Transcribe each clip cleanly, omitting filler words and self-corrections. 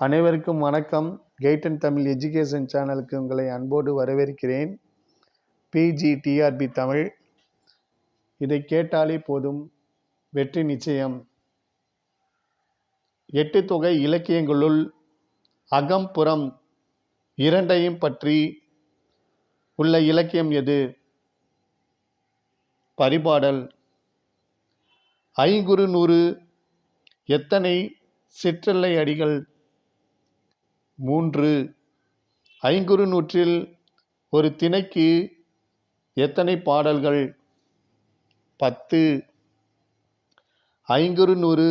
அனைவருக்கும் வணக்கம். Guyton Tamil education சேனலுக்கு உங்களை அன்போடு வரவேற்கிறேன். PGTRB தமிழ். இதை கேட்டாலே போதும், வெற்றி நிச்சயம். 8 தொகை இலக்கியங்களுள் அகம் புறம் இரண்டையும் பற்றி உள்ள இலக்கியம் எது? பரிபாடல். ஐங்குறு நூறு எத்தனை சிற்றெல்லை அடிகள்? 3. ஐங்குறு நூற்றில் ஒரு திணைக்கு எத்தனை பாடல்கள்? 10. ஐங்குறு நூறு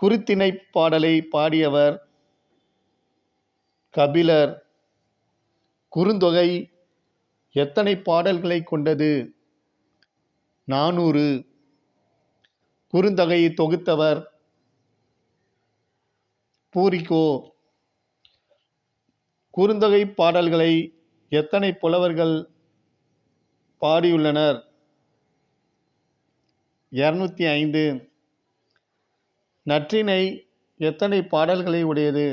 குறுத்திணை பாடலை பாடியவர் கபிலர். குறுந்தொகை எத்தனை பாடல்களை கொண்டது? 400. குறுந்தொகையை தொகுத்தவர் பூரிகோ. குறுந்தொகை பாடல்களை எத்தனை புலவர்கள் பாடியுள்ளனர்? 205. நற்றிணை எத்தனை பாடல்களை உடையது?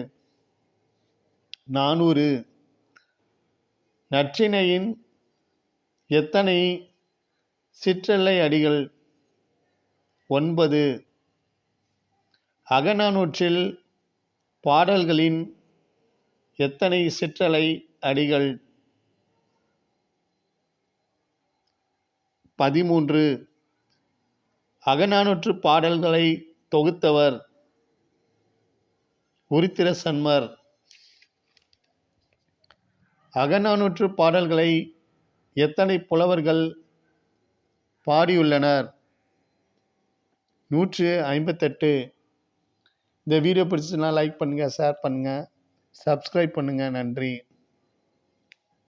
400. நற்றிணையின் எத்தனை சிற்றெல்லை அடிகள்? 9. அகநானூற்றில் பாடல்களின் எத்தனை சிற்றலை அடிகள்? 13. அகநானூற்று பாடல்களை தொகுத்தவர் உருத்திர சன்மர். அகநானூற்று பாடல்களை எத்தனை புலவர்கள் பாடியுள்ளனர்? 158. இந்த வீடியோ பிடிச்சதுன்னா லைக் பண்ணுங்கள், ஷேர் பண்ணுங்கள், சப்ஸ்கிரைப் பண்ணுங்கள். நன்றி.